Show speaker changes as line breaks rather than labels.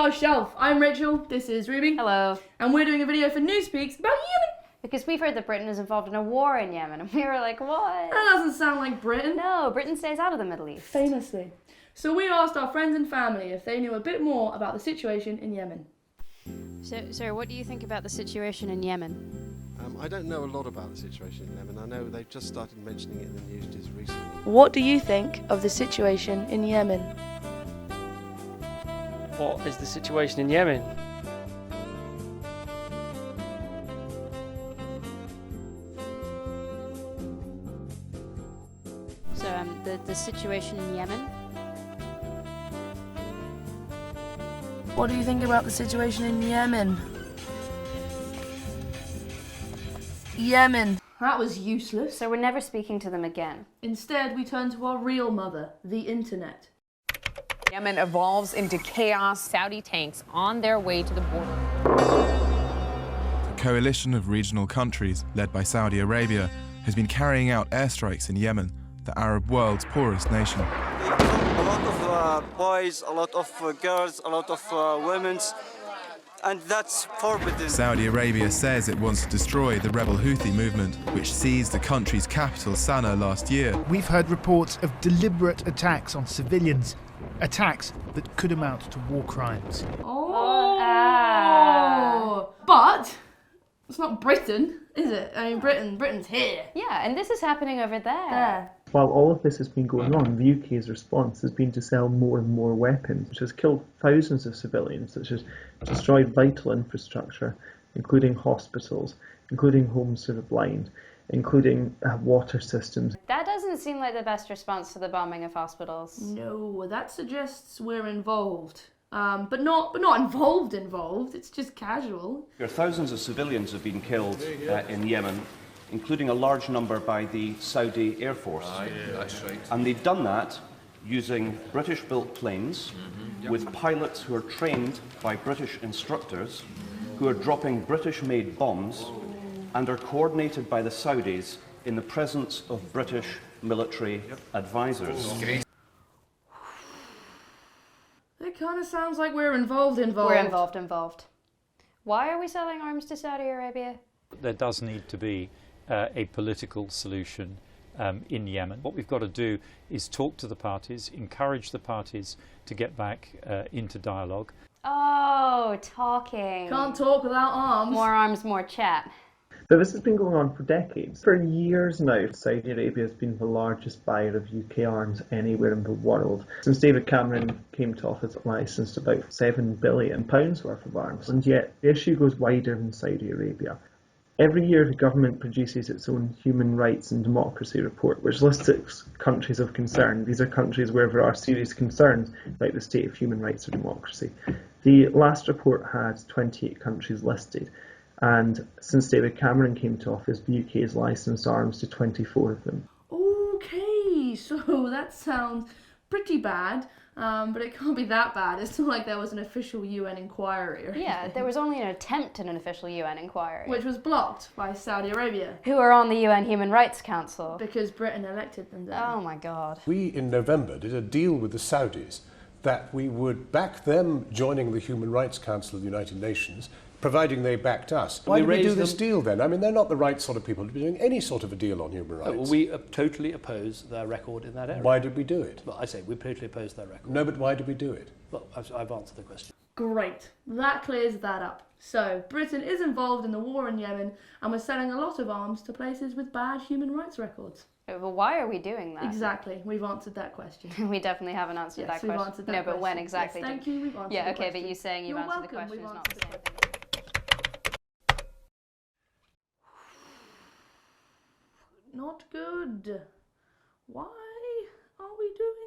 our shelf. I'm Rachel, this is Ruby.
Hello.
And we're doing a video for Newspeaks about Yemen.
Because we've heard that Britain is involved in a war in Yemen, and we were like, what?
That doesn't sound like Britain.
No, Britain stays out of the Middle East.
Famously. So we asked our friends and family if they knew a bit more about the situation in Yemen.
So what do you think about the situation in Yemen?
I don't know a lot about the situation in Yemen. I know they've just started mentioning it in the news just recently.
What do you think of the situation in Yemen?
What is the situation in Yemen?
So the situation in Yemen?
What do you think about the situation in Yemen? Yemen. That was useless.
So we're never speaking to them again.
Instead, we turn to our real mother, the internet.
Yemen evolves into chaos. Saudi tanks on their way to the border.
A coalition of regional countries, led by Saudi Arabia, has been carrying out airstrikes in Yemen, the Arab world's poorest nation.
A lot of boys, a lot of girls, a lot of women, and that's forbidden.
Saudi Arabia says it wants to destroy the rebel Houthi movement, which seized the country's capital, Sana'a, last year.
We've heard reports of deliberate attacks on civilians, attacks that could amount to war crimes.
But it's not Britain, is it? I mean, Britain's here.
Yeah, and this is happening over there.
While all of this has been going on, the UK's response has been to sell more and more weapons, which has killed thousands of civilians, which has destroyed vital infrastructure, including hospitals, including homes for the blind, including water systems.
That doesn't seem like the best response to the bombing of hospitals.
No, that suggests we're involved. But not involved, it's just casual.
Thousands of civilians have been killed in Yemen, including a large number by the Saudi Air Force.
That's right.
And they've done that using British-built planes with pilots who are trained by British instructors, who are dropping British-made bombs and are coordinated by the Saudis in the presence of British military advisors.
It kind of sounds like we're involved.
We're involved. Why are we selling arms to Saudi Arabia?
There does need to be a political solution in Yemen. What we've got to do is talk to the parties, encourage the parties to get back into dialogue.
Oh, talking.
Can't talk without arms.
More arms, more chat.
But this has been going on for decades. For years now, Saudi Arabia has been the largest buyer of UK arms anywhere in the world. Since David Cameron came to office, it licensed about £7 billion worth of arms. And yet, the issue goes wider than Saudi Arabia. Every year, the government produces its own human rights and democracy report, which lists its countries of concern. These are countries where there are serious concerns about the state of human rights or democracy. The last report had 28 countries listed. And since David Cameron came to office, the UK has licensed arms to 24 of them.
Okay, so that sounds pretty bad, but it can't be that bad. It's not like there was an official UN inquiry or anything.
Yeah, there was only an attempt at an official UN inquiry.
Which was blocked by Saudi Arabia.
Who are on the UN Human Rights Council.
Because Britain elected them there.
Oh my God.
We, in November, did a deal with the Saudis that we would back them joining the Human Rights Council of the United Nations, providing they backed us. Why did we do this deal then? I mean, they're not the right sort of people to be doing any sort of a deal on human rights.
Well, we totally oppose their record in that area.
Why did we do it?
Well, I say we totally oppose their record.
No, but why did we do it?
Well, I've answered the question.
Great, that clears that up. So, Britain is involved in the war in Yemen, and we're selling a lot of arms to places with bad human rights records.
Well, why are we doing that?
Exactly, we've answered that question.
We definitely haven't answered that question.
We've answered that
no,
question.
but when exactly?
Yes, thank you, we've answered
Yeah,
the
okay,
question.
but you saying you've
You're
answered the
welcome,
question is
we've
not the
answered
same
the
thing.
Not good. Why are we doing